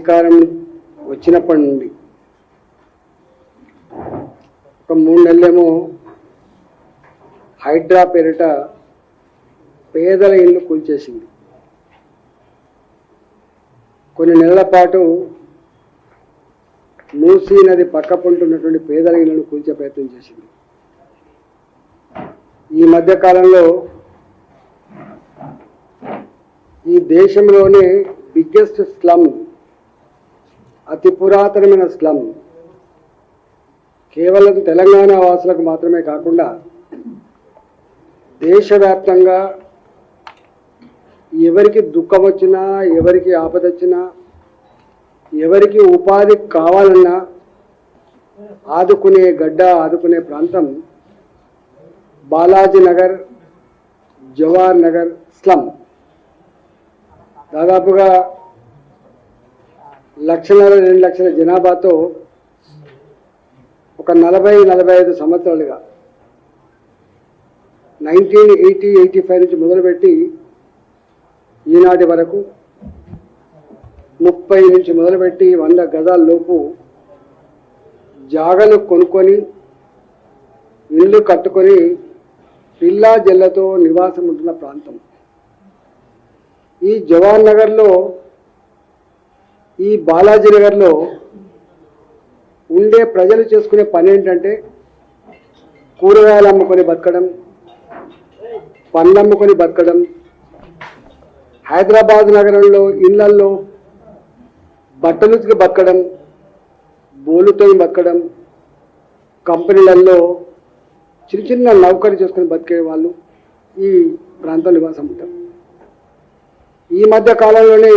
అధికారం వచ్చినప్పటి నుండి ఒక 3 నెలలేమో హైడ్రా పేరిట పేదల ఇల్లు కూల్చేసింది. కొన్ని నెలల పాటు మూసీ నది పక్కపొంటున్నటువంటి పేదల ఇళ్లను కూల్చే ప్రయత్నం చేసింది. ఈ మధ్య కాలంలో ఈ దేశంలోనే బిగ్గెస్ట్ స్లమ్, అతి పురాతనమైన స్లమ్ కేవలం తెలంగాణ వాసులకు మాత్రమే కాకుండా దేశవ్యాప్తంగా ఎవరికి దుఃఖం వచ్చినా, ఎవరికి ఆపద వచ్చినా, ఎవరికి ఉపాధి కావాలన్నా ఆదుకునే గడ్డ, ఆదుకునే ప్రాంతం బాలాజీ నగర్, జవహర్ నగర్ స్లమ్. దాదాపుగా 1,00,000-2 లక్షల జనాభాతో ఒక 40-45 సంవత్సరాలుగా 1980-85 నుంచి మొదలుపెట్టి ఈనాటి వరకు 30 నుంచి మొదలుపెట్టి 100 గజాల లోపు జాగలు కొనుక్కొని ఇల్లు కట్టుకొని పిల్లా జల్లతో నివాసం ఉంటున్న ప్రాంతం. ఈ జవహర్ నగర్లో, ఈ బాలాజీ నగర్లో ఉండే ప్రజలు చేసుకునే పని ఏంటంటే కూరగాయలు అమ్ముకొని బతకడం, పండ్లు అమ్ముకొని బతకడం, హైదరాబాద్ నగరంలో ఇళ్లల్లో బట్టలుకి బతకడం, బోలుతో బతకడం, కంపెనీలలో చిన్న చిన్న నౌకరీ చేసుకుని బతికే వాళ్ళు ఈ ప్రాంతంలో నివాసం ఉంటారు. ఈ మధ్య కాలంలోనే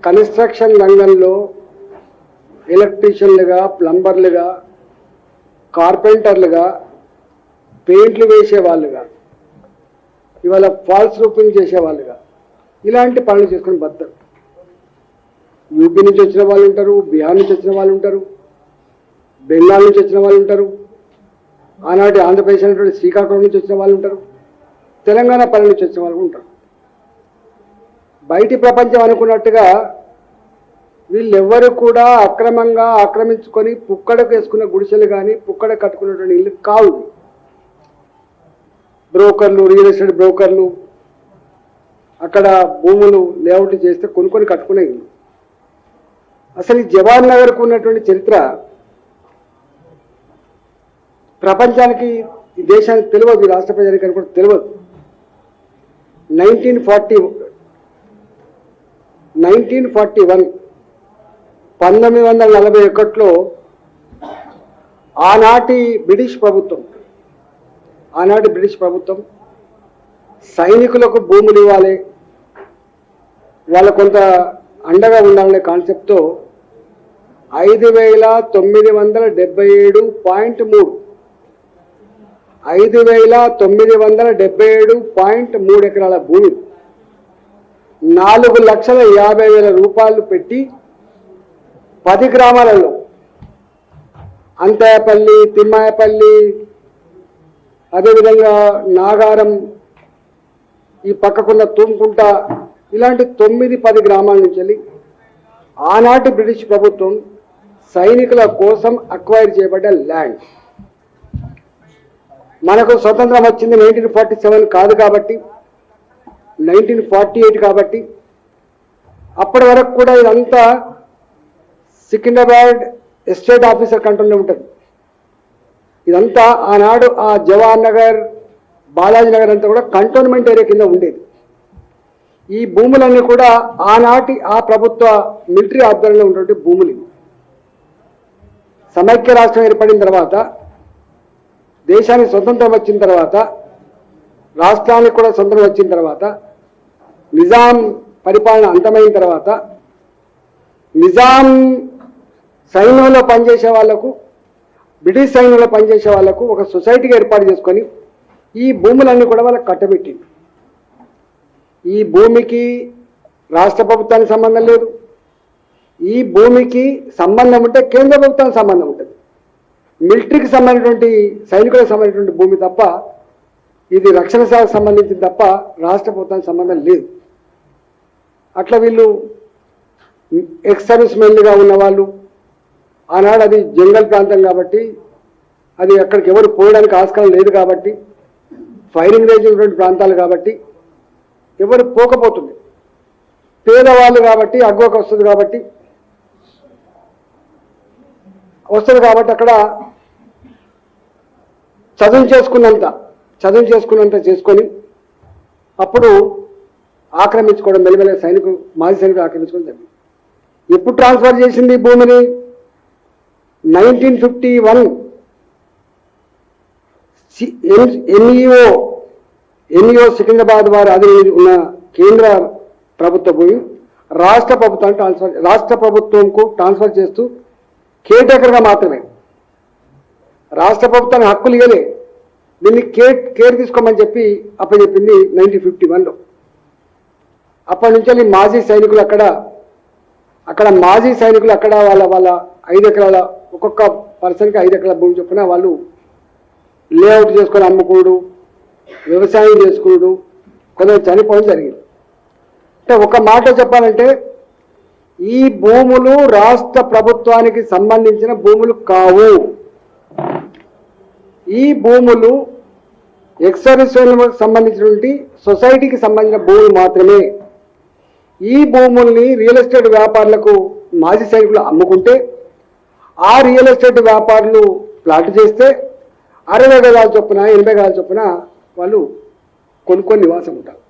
కన్స్ట్రక్షన్ రంగంలో ఎలక్ట్రీషియన్లుగా, ప్లంబర్లుగా, కార్పెంటర్లుగా, పెయింట్లు వేసేవాళ్ళుగా, ఇవాళ ఫాల్స్ రూఫింగ్ చేసేవాళ్ళుగా ఇలాంటి పనులు చేసుకుని బతారు. యూపీ నుంచి వచ్చిన వాళ్ళు ఉంటారు, బీహార్ నుంచి వచ్చిన వాళ్ళు ఉంటారు, బెంగాల్ నుంచి వచ్చిన వాళ్ళు ఉంటారు, ఆనాటి ఆంధ్రప్రదేశ్ అనేటువంటి శ్రీకాకుళం నుంచి వచ్చిన వాళ్ళు ఉంటారు, తెలంగాణ పల్లె నుంచి వచ్చిన వాళ్ళు ఉంటారు. బయటి ప్రపంచం అనుకున్నట్టుగా వీళ్ళెవ్వరూ కూడా అక్రమంగా ఆక్రమించుకొని పుక్కడకు వేసుకున్న గుడిసెలు కానీ పుక్కడ కట్టుకున్నటువంటి ఇల్లు కావు. బ్రోకర్లు, రియల్ ఎస్టేట్ బ్రోకర్లు అక్కడ భూములు లేఅవుట్ చేస్తే కొనుక్కొని కట్టుకునే ఇల్లు. అసలు ఈ జవహర్ నగర్కు ఉన్నటువంటి చరిత్ర ప్రపంచానికి, ఈ దేశానికి తెలియదు, ఈ రాష్ట్ర ప్రజానికి కూడా తెలియదు. 1941 1941లో ఆనాటి బ్రిటిష్ ప్రభుత్వం సైనికులకు భూములు ఇవ్వాలి, వాళ్ళ కొంత అండగా ఉండాలనే కాన్సెప్ట్తో 5,977.3 5,977.3 ఎకరాల భూమి 4,50,000 రూపాయలు పెట్టి 10 గ్రామాలలో అంతయపల్లి, తిమ్మాయపల్లి, అదేవిధంగా నాగారం, ఈ పక్కకున్న తూంకుంట, ఇలాంటి 9-10 గ్రామాల నుంచి వెళ్ళి ఆనాటి బ్రిటిష్ ప్రభుత్వం సైనికుల కోసం అక్వైర్ చేయబడ్డ ల్యాండ్. మనకు స్వతంత్రం వచ్చింది 1947 కాదు కాబట్టి 1948 కాబట్టి అప్పటి వరకు కూడా ఇదంతా సికింద్రాబాద్ ఎస్టేట్ ఆఫీసర్ కంట్రోల్లో ఉంటుంది. ఇదంతా ఆనాడు ఆ జవహర్ నగర్, బాలాజీ నగర్ అంతా కూడా కంటోన్మెంట్ ఏరియా కింద ఉండేది. ఈ భూములన్నీ కూడా ఆనాటి ఆ ప్రభుత్వ మిలిటరీ ఆధ్వర్యంలో ఉన్నటువంటి భూములు. సమైక్య రాష్ట్రం ఏర్పడిన తర్వాత, దేశానికి స్వతంత్రం వచ్చిన తర్వాత, రాష్ట్రానికి కూడా స్వతంత్రం వచ్చిన తర్వాత, నిజాం పరిపాలన అంతమైన తర్వాత నిజాం సైన్యంలో పనిచేసే వాళ్లకు, బ్రిటిష్ సైన్యంలో పనిచేసే వాళ్లకు ఒక సొసైటీగా ఏర్పాటు చేసుకొని ఈ భూములన్నీ కూడా వాళ్ళకి కట్టబెట్టింది. ఈ భూమికి రాష్ట్ర ప్రభుత్వానికి సంబంధం లేదు. ఈ భూమికి సంబంధం ఉంటే కేంద్ర ప్రభుత్వానికి సంబంధం ఉంటుంది. మిలిటరీకి సంబంధించినటువంటి, సైనికులకు సంబంధించినటువంటి భూమి తప్ప, ఇది రక్షణ శాఖకు సంబంధించింది తప్ప రాష్ట్ర ప్రభుత్వానికి సంబంధం లేదు. అట్లా వీళ్ళు ఎక్స్ సర్వీస్ మెన్లుగా ఉన్నవాళ్ళు, ఆనాడు అది జంగల్ ప్రాంతం కాబట్టి అది అక్కడికి ఎవరు పోయడానికి ఆస్కారం లేదు కాబట్టి, ఫైరింగ్ రేంజ్ ఉన్నటువంటి ప్రాంతాలు కాబట్టి ఎవరు పోకపోతుంది. పేదవాళ్ళు కాబట్టి అగ్వకు వస్తుంది కాబట్టి అక్కడ చదువు చేసుకున్నంత చేసుకొని అప్పుడు ఆక్రమించుకోవడం, మెల్లమెల్ల మాజీ సైనికులు ఆక్రమించుకోవడం జరిగింది. ఎప్పుడు ట్రాన్స్ఫర్ చేసింది భూమిని? 1951 ఎన్ఈఓ సికింద్రాబాద్ వారి అధీనంలో ఉన్న కేంద్ర ప్రభుత్వ భూమి రాష్ట్ర ప్రభుత్వంకు ట్రాన్స్ఫర్ చేస్తూ కేర్టేకర్గా మాత్రమే, రాష్ట్ర ప్రభుత్వానికి హక్కులు ఇవ్వలే, దీన్ని కేర్ తీసుకోమని చెప్పి అప్పచెప్పింది 1951లో. అప్పటి నుంచి మాజీ సైనికులు అక్కడ వాళ్ళ 5 ఎకరాల ఒక్కొక్క పర్సన్కి 5 ఎకరాల భూమి చొప్పున వాళ్ళు లేఅవుట్ చేసుకొని అమ్ముకోడు, వ్యవసాయం చేసుకున్నాడు, కొందరు చనిపోవడం జరిగింది. అంటే ఒక మాట చెప్పాలంటే ఈ భూములు రాష్ట్ర ప్రభుత్వానికి సంబంధించిన భూములు కావు. ఈ భూములు ఎక్సర్విస్లకు సంబంధించినటువంటి సొసైటీకి సంబంధించిన భూములు మాత్రమే. ఈ భూముల్ని రియల్ ఎస్టేట్ వ్యాపారులకు మాజీ సైనికులు అమ్ముకుంటే ఆ రియల్ ఎస్టేట్ వ్యాపారులు ప్లాట్ చేస్తే 60 గజాల చొప్పున 80 గజాల చొప్పున వాళ్ళు కొనుక్కొని నివాసం ఉంటారు.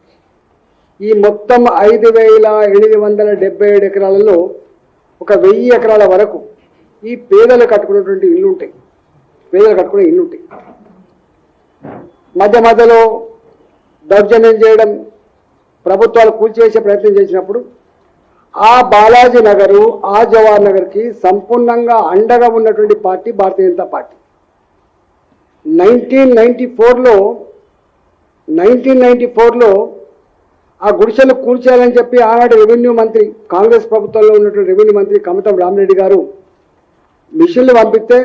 ఈ మొత్తం 5,877 ఎకరాలలో ఒక 1000 ఎకరాల వరకు ఈ పేదలు కట్టుకున్నటువంటి ఇల్లు ఉంటాయి. మధ్యలో దౌర్జన్యం చేయడం, ప్రభుత్వాలు కూల్చివేసే ప్రయత్నం చేసినప్పుడు ఆ బాలాజీ నగరు, ఆ జవహర్ నగర్కి సంపూర్ణంగా అండగా ఉన్నటువంటి పార్టీ భారతీయ జనతా పార్టీ. 1994లో ఆ గుడిసెలు కూల్చేయాలని చెప్పి ఆనాడు రెవెన్యూ మంత్రి, కాంగ్రెస్ ప్రభుత్వంలో ఉన్నటువంటి రెవెన్యూ మంత్రి కమతం రామరెడ్డి గారు మిషన్లు పంపిస్తే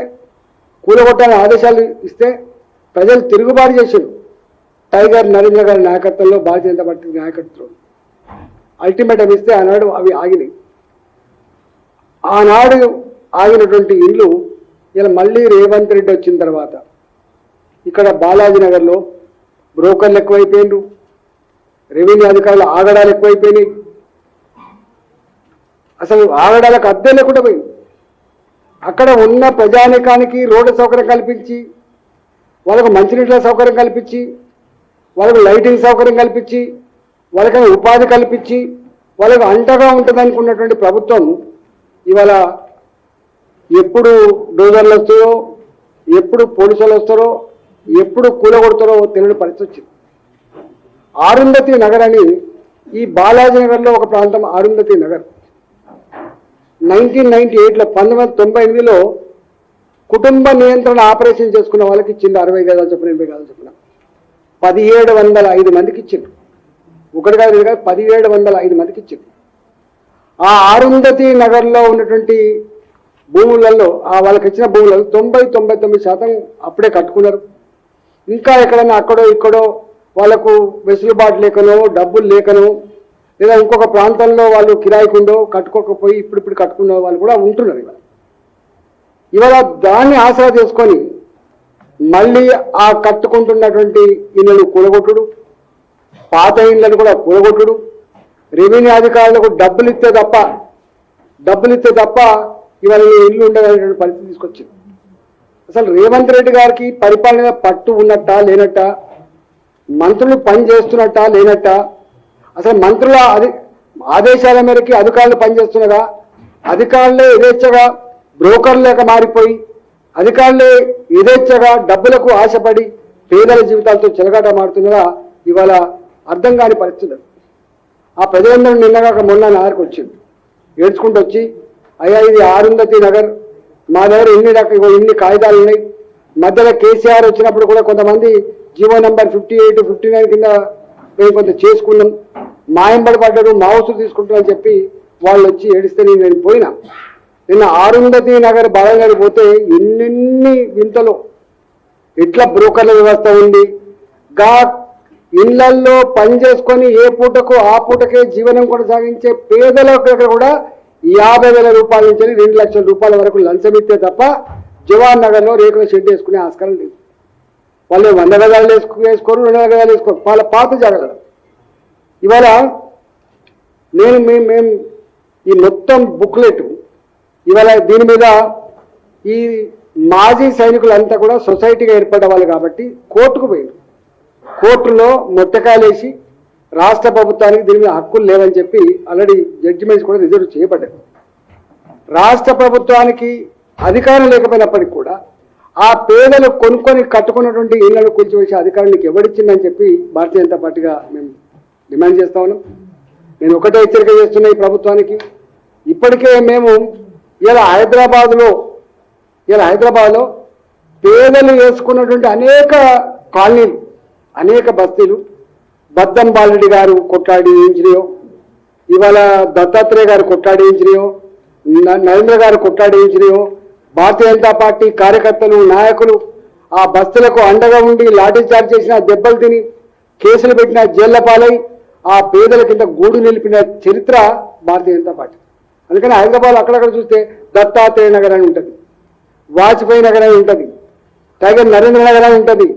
కూలగొట్టాలని ఆదేశాలు ఇస్తే ప్రజలు తిరుగుబాటు చేశారు. టైగర్ నరేంద్ర గారి నాయకత్వంలో, భారతీయ జనతా పార్టీ నాయకత్వంలో అల్టిమేటం ఇస్తే ఆనాడు అవి ఆగినాయి. ఆనాడు ఆగినటువంటి ఇల్లు ఇలా మళ్ళీ రేవంత్ రెడ్డి వచ్చిన తర్వాత ఇక్కడ బాలాజీ నగర్లో బ్రోకర్లు ఎక్కువైపోయిండ్రు, రెవెన్యూ అధికారులు ఆగడాలు ఎక్కువైపోయినాయి. అసలు ఆగడాలకు అద్దె లేకుండా పోయింది. అక్కడ ఉన్న ప్రజానికానికి రోడ్డు సౌకర్యం కల్పించి, వాళ్ళకు మంచినీళ్ళ సౌకర్యం కల్పించి, వాళ్ళకు లైటింగ్ సౌకర్యం కల్పించి, వాళ్ళకి ఉపాధి కల్పించి, వాళ్ళకు అంటగా ఉంటుంది అనుకున్నటువంటి ప్రభుత్వం ఇవాళ ఎప్పుడు డోజర్లు వస్తాయో, ఎప్పుడు పోలీసులు వస్తారో, ఎప్పుడు కూలగొడతారో తెలియని పరిస్థితి వచ్చింది. అరుంధతి నగర్ అని ఈ బాలాజీ నగర్లో ఒక ప్రాంతం అరుంధతి నగర్ 1998లో 1998లో కుటుంబ నియంత్రణ ఆపరేషన్ చేసుకున్న వాళ్ళకి ఇచ్చింది 60 గజాలు చొప్పున 80 గజాలు చొప్పున 1705 మందికి ఇచ్చింది. ఒకటి కాదు 1705 మందికి ఇచ్చింది. ఆ అరుంధతి నగర్లో ఉన్నటువంటి భూములలో వాళ్ళకి ఇచ్చిన భూములలో 99% అప్పుడే కట్టుకున్నారు. ఇంకా ఎక్కడైనా అక్కడో ఇక్కడో వాళ్ళకు వెసులుబాటు లేకనో, డబ్బులు లేకనో, లేదా ఇంకొక ప్రాంతంలో వాళ్ళు కిరాయికుండో కట్టుకోకపోయి ఇప్పుడు కట్టుకున్న వాళ్ళు కూడా ఉంటున్నారు. ఇవాళ దాన్ని ఆసరా చేసుకొని మళ్ళీ ఆ కట్టుకుంటున్నటువంటి ఇళ్ళను కూలగొట్టుడు, పాత ఇళ్ళను కూడా కూలగొట్టుడు, రెవెన్యూ అధికారులకు డబ్బులు ఇస్తే తప్ప ఇవాళ ఇల్లు ఉండదనేటువంటి పరిస్థితి తీసుకొచ్చింది. అసలు రేవంత్ రెడ్డి గారికి పరిపాలన పట్టు ఉన్నట్టా లేనట్టా, మంత్రులు పని చేస్తున్నట్టా లేనట్టా, అసలు మంత్రుల ఆదేశాల మేరకు అధికారులు పనిచేస్తున్నారా, అధికారులే యథేచ్ఛగా బ్రోకర్లేక మారిపోయి అధికారులే యథేచ్ఛగా డబ్బులకు ఆశపడి పేదల జీవితాలతో చెలగాట మారుతున్నారా, ఇవాళ అర్థం కాని పరిస్థితులు. ఆ ప్రజలందరూ నిన్నగాక మొన్న నాయకు వచ్చింది, ఏడ్చుకుంటూ వచ్చి అయ్యా ఇది అరుంధతి నగర్, మా దగ్గర ఇన్ని కాగితాలు ఉన్నాయి. మధ్యలో కేసీఆర్ వచ్చినప్పుడు కూడా కొంతమంది జీవో నంబర్ 58, 59 కింద మేము కొంత చేసుకున్నాం, మాయంబడి పడ్డారు, మావసులు తీసుకుంటామని చెప్పి వాళ్ళు వచ్చి ఏడిస్తే నేను పోయినా. నిన్న అరుంధతి నగర్ బాలనగర్ పోతే ఎన్నెన్ని వింతలో ఎట్లా బ్రోకర్ల వ్యవస్థ ఉంది. ఇళ్లల్లో పని చేసుకొని ఏ పూటకు ఆ పూటకే జీవనం కొనసాగించే పేదల దగ్గర కూడా 50,000 రూపాయల నుంచి 2 లక్షల రూపాయల వరకు లంచం ఇస్తే తప్ప జవహర్ నగర్లో రేకుల షెడ్ వేసుకునే ఆస్కారం లేదు. వాళ్ళు 100 గజాలు వేసుకోరు, 200 గజాలు వేసుకోరు, వాళ్ళ పాత జాగ్రత్తలు. ఇవాళ మేము ఈ మొత్తం బుక్లెట్ ఇవాళ దీని మీద ఈ మాజీ సైనికులంతా కూడా సొసైటీగా ఏర్పడ్డ వాళ్ళు కాబట్టి కోర్టుకు పోయింది. కోర్టులో మొట్టకాయలేసి రాష్ట్ర ప్రభుత్వానికి దీని మీద హక్కులు లేవని చెప్పి ఆల్రెడీ జడ్జిమెంట్స్ కూడా రిజర్వ్ చేయబడ్డాయి. రాష్ట్ర ప్రభుత్వానికి అధికారం లేకపోయినప్పటికీ కూడా ఆ పేదలు కొనుక్కొని కట్టుకున్నటువంటి ఇళ్లను కూల్చివేసే అధికారం నీకు ఎవరిచ్చిందని చెప్పి భారతీయ జనతా పార్టీగా మేము డిమాండ్ చేస్తా ఉన్నాం. నేను ఒకటే హెచ్చరిక చేస్తున్నా ఈ ప్రభుత్వానికి. ఇప్పటికే మేము ఇలా హైదరాబాద్లో పేదలు వేసుకున్నటువంటి అనేక కాలనీలు, అనేక బస్తీలు బద్దం బాలరెడ్డి గారు కొట్లాడి వేయించినాయో, ఇవాళ దత్తాత్రేయ గారు కొట్లాడి వేయించినాయో, నరేంద్ర గారు కొట్లాడి వేయించినాయో, భారతీయ జనతా పార్టీ కార్యకర్తలు నాయకులు ఆ బస్తీలకు అండగా ఉండి లాఠీ చార్జ్ చేసిన, దెబ్బలు తిని కేసులు పెట్టిన, జైళ్ల పాలై ఆ పేదల కింద గూడు నిలిపిన చరిత్ర భారతీయ జనతా పార్టీ. అందుకని హైదరాబాద్ అక్కడక్కడ చూస్తే దత్తాత్రేయ నగర్ అని ఉంటుంది, వాజ్పేయి నగర్ అని ఉంటుంది, టైగర్ నరేంద్ర నగర్ అని ఉంటుంది,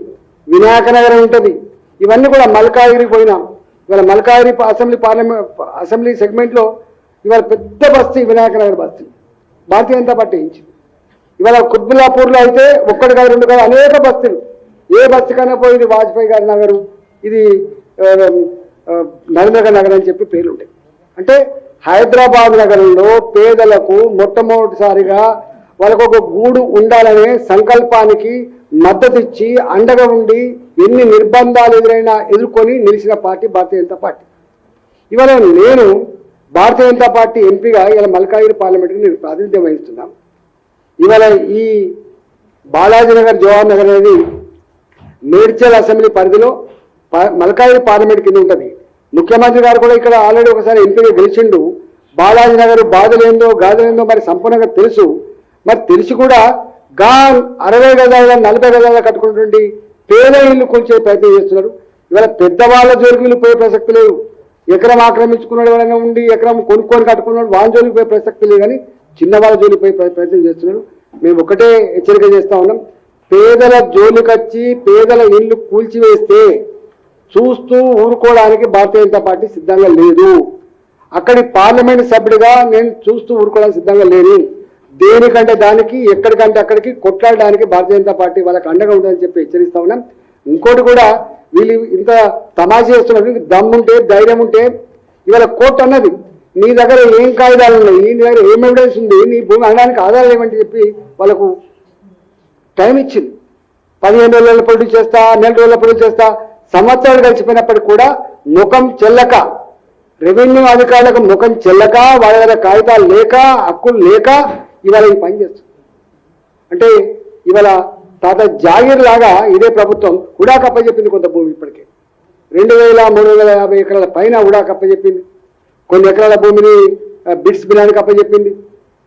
వినాయక నగర్ అని ఉంటుంది. ఇవన్నీ కూడా మల్కాగిరికి పోయినాం. ఇవాళ మల్కాగిరి అసెంబ్లీ సెగ్మెంట్లో ఇవాళ పెద్ద బస్తీ వినాయక నగర్ బస్తీ భారతీయ జనతా పార్టీ ఇచ్చింది. ఇవాళ కుత్బుల్లాపూర్లో అయితే 1 కాదు 2 కాదు అనేక బస్తీలు, ఏ బస్తీకైనా పోయి ఇది వాజ్పేయి గారి నగరు, ఇది నరేంద్ర నగర్ అని చెప్పి పేర్లు ఉంటాయి. అంటే హైదరాబాద్ నగరంలో పేదలకు మొట్టమొదటిసారిగా వాళ్ళకు ఒక గూడు ఉండాలనే సంకల్పానికి మద్దతు ఇచ్చి అండగా ఉండి ఎన్ని నిర్బంధాలు ఎదురైనా ఎదుర్కొని నిలిచిన పార్టీ భారతీయ జనతా పార్టీ. ఇవాళ నేను భారతీయ జనతా పార్టీ ఎంపీగా ఇలా మల్కాగిరి పార్లమెంట్కి నేను ప్రాతినిధ్యం వహిస్తున్నాను. ఇవాళ ఈ బాలాజీనగర్ జవహర్ నగర్ అనేది మేడ్చల్ అసెంబ్లీ పరిధిలో మల్కాగిరి పార్లమెంట్ కింద ఉంటుంది. ముఖ్యమంత్రి గారు కూడా ఇక్కడ ఆల్రెడీ ఒకసారి ఎంపీగా గెలిచిండు. బాలాజీనగర్ బాధలేందో గాజలేందో మరి సంపూర్ణంగా తెలుసు. మరి తెలిసి కూడా 60 గజాల 40 గజాల కట్టుకున్నటువంటి పేద ఇల్లు కూల్చే ప్రయత్నం చేస్తున్నారు. ఇవాళ పెద్దవాళ్ళ జోలికి పోయే ప్రసక్తి లేదు. ఎకరం ఆక్రమించుకున్నాడు ఎవరైనా ఉండి ఎకరం కొనుక్కొని కట్టుకున్నాడు వాళ్ళ జోలికి పోయే ప్రసక్తి లేదు, కానీ చిన్నవాళ్ళ జోలికి పోయే ప్రయత్నం చేస్తున్నారు. మేము ఒకటే హెచ్చరిక చేస్తా ఉన్నాం, పేదల జోలికొచ్చి పేదల ఇల్లు కూల్చివేస్తే చూస్తూ ఊరుకోవడానికి భారతీయ జనతా పార్టీ సిద్ధంగా లేదు. అక్కడి పార్లమెంట్ సభ్యుడిగా నేను చూస్తూ ఊరుకోవడానికి సిద్ధంగా లేను. దేనికంటే దానికి ఎక్కడికంటే అక్కడికి కొట్లాడడానికి భారతీయ జనతా పార్టీ వాళ్ళకి అండగా ఉంటుందని చెప్పి హెచ్చరిస్తా ఉన్నాం. ఇంకోటి కూడా వీళ్ళు ఇంత తమాషా చేస్తున్నారు, దమ్ముంటే ధైర్యం ఉంటే ఇవాళ కోర్టు అన్నది నీ దగ్గర ఏం కాయిదాలు ఉన్నాయి, నీ దగ్గర ఏం ఎవిడెన్స్ ఉంది, నీ భూమి అనడానికి ఆధారాలు ఏమంటే చెప్పి వాళ్ళకు టైం ఇచ్చింది. 15 రోజుల పొడి చేస్తా, 4 రోజుల పొడి చేస్తా, సంవత్సరాలు గడిచిపోయినప్పటికీ కూడా ముఖం చెల్లక, రెవెన్యూ అధికారులకు ముఖం చెల్లక, వాళ్ళ దగ్గర కాగితాలు లేక, హక్కులు లేక ఇవాళ ఈ పని చేస్తుంది. అంటే ఇవాళ తాత జాగీర్ లాగా ఇదే ప్రభుత్వం హుడా కప్పచెప్పింది కొంత భూమి. ఇప్పటికే 2,350 ఎకరాల పైన హుడా కప్పచెప్పింది. కొన్ని ఎకరాల భూమిని బిట్స్ బిలానికి అప్పచెప్పింది.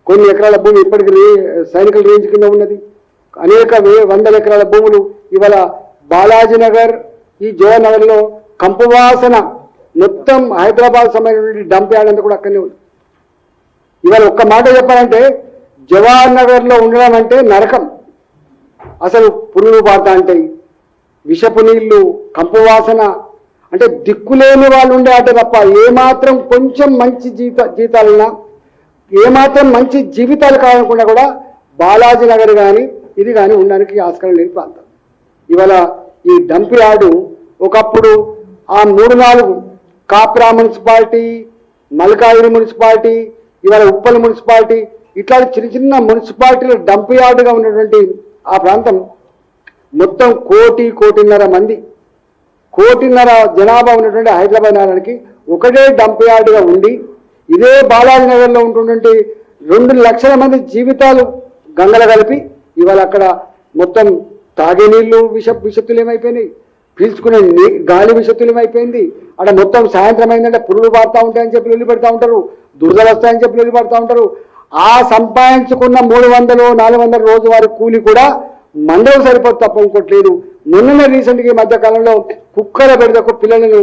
కొన్ని ఎకరాల భూమి ఇప్పటికి సైనికుల రేంజ్ కింద ఉన్నది. అనేక 100 ఎకరాల భూములు ఇవాళ బాలాజీనగర్ ఈ జవహర్ నగర్లో కంపువాసన మొత్తం హైదరాబాద్ సంబంధించిన డంప్ యార్డ్ అంతా కూడా అక్కడనే ఉంది. ఇవాళ ఒక్క మాట చెప్పాలంటే జవహర్ నగర్లో ఉండడం అంటే నరకం. అసలు పురుగులు బాధ అంటాయి, విషపు నీళ్లు, కంపువాసన, అంటే దిక్కులేని వాళ్ళు ఉండే ఆట తప్ప ఏమాత్రం కొంచెం మంచి జీతాలన్నా ఏమాత్రం మంచి జీవితాలు కావాలనుకున్నా కూడా బాలాజీ నగర్ కానీ ఇది కానీ ఉండడానికి ఆస్కారం లేని ప్రాంతం. ఇవాళ ఈ డంప్ యార్డు ఒకప్పుడు ఆ 3-4 కాప్రా మున్సిపాలిటీ, మల్కాగిరి మున్సిపాలిటీ, ఇవాళ ఉప్పల్ మున్సిపాలిటీ, ఇట్లాంటి చిన్న చిన్న మున్సిపాలిటీలు డంప్ యార్డుగా ఉన్నటువంటి ఆ ప్రాంతం మొత్తం 1.5 మంది, 1.5 జనాభా ఉన్నటువంటి హైదరాబాద్ నగరానికి ఒకటే డంప్ యార్డుగా ఉండి ఇదే బాలాజీ నగర్లో ఉంటున్నటువంటి 2 లక్షల మంది జీవితాలు గంగల కలిపి ఇవాళ అక్కడ మొత్తం తాగే నీళ్లు విషతుల్యమైపోయినాయి, పీల్చుకునే గాలి విషతుల్యమైపోయింది. అక్కడ మొత్తం సాయంత్రం అయిందంటే పురుగులు పడుతూ ఉంటాయని చెప్పి వెళ్ళి పెడతా ఉంటారు, దురదలు వస్తాయని చెప్పి వెళ్ళి పడుతూ ఉంటారు. ఆ సంపాదించుకున్న 300-400 రోజువారి కూలి కూడా మండలం సరిపోదు తప్ప ఇంకోట్లేదు. మొన్న రీసెంట్గా ఈ మధ్య కాలంలో కుక్కల బెడదకు పిల్లలను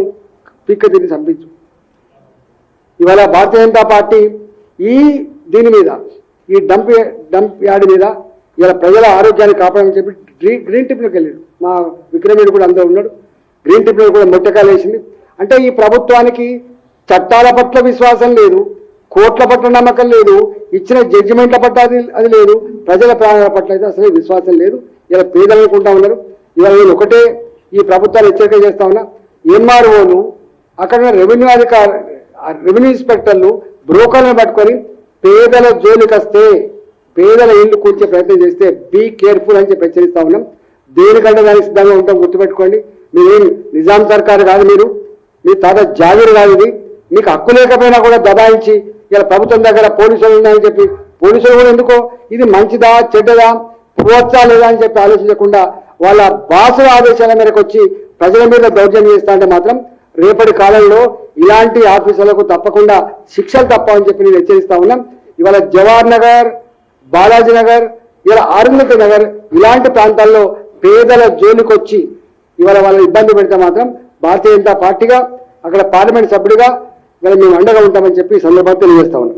పిక్క తిని చంపించు. ఇవాళ భారతీయ జనతా పార్టీ దీని మీద ఈ డంప్ యార్డ్ మీద ఇలా ప్రజల ఆరోగ్యాన్ని కాపాడని చెప్పి గ్రీన్ టిప్లోకి వెళ్ళాడు. మా విక్రమేడు కూడా అందరూ ఉన్నాడు. గ్రీన్ టిప్లో కూడా మొట్టకాలు వేసింది. అంటే ఈ ప్రభుత్వానికి చట్టాల పట్ల విశ్వాసం లేదు, కోర్టుల పట్ల నమ్మకం లేదు, ఇచ్చిన జడ్జిమెంట్ల పట్ల అది లేదు, ప్రజల ప్రాణాల పట్ల అయితే అసలు విశ్వాసం లేదు. ఇలా పేదలు అనుకుంటా ఉన్నారు. ఇవాళ నేను ఒకటే ఈ ప్రభుత్వాలు హెచ్చరిక చేస్తా ఉన్నా, ఎంఆర్ఓలు అక్కడ రెవెన్యూ ఇన్స్పెక్టర్లు బ్రోకర్లను పట్టుకొని పేదల జోలికి వస్తే, పేదల ఇల్లు కూర్చే ప్రయత్నం చేస్తే బీ కేర్ఫుల్ అని చెప్పి హెచ్చరిస్తా ఉన్నాం. దేనికంటే దానికి సిద్ధంగా ఉంటాం, గుర్తుపెట్టుకోండి. మీరేం నిజాం సర్కారు కాదు, మీ తాత జాగీరు కాదు ఇది. మీకు హక్కు లేకపోయినా కూడా దబాయించి ఇలా ప్రభుత్వం దగ్గర పోలీసులు ఉన్నాయని చెప్పి, పోలీసులు కూడా ఎందుకో ఇది మంచిదా చెడ్డదా పోవచ్చా లేదా అని చెప్పి ఆలోచించకుండా వాళ్ళ బాసుల ఆదేశాల మేరకు వచ్చి ప్రజల మీద దౌర్జన్యం చేస్తా అంటే మాత్రం రేపటి కాలంలో ఇలాంటి ఆఫీసులకు తప్పకుండా శిక్షలు తప్పవని చెప్పి నేను హెచ్చరిస్తా ఉన్నాం. ఇవాళ జవహర్ నగర్, బాలాజీ నగర్, ఇలా అరుంధతి నగర్ ఇలాంటి ప్రాంతాల్లో పేదల జోలికి వచ్చి ఇవాళ వాళ్ళని ఇబ్బంది పెడితే మాత్రం భారతీయ జనతా పార్టీగా అక్కడ పార్లమెంట్ సభ్యుడిగా ఇవాళ మేము అండగా ఉంటామని చెప్పి ఈ సందర్భంగా తెలియజేస్తా ఉన్నాం.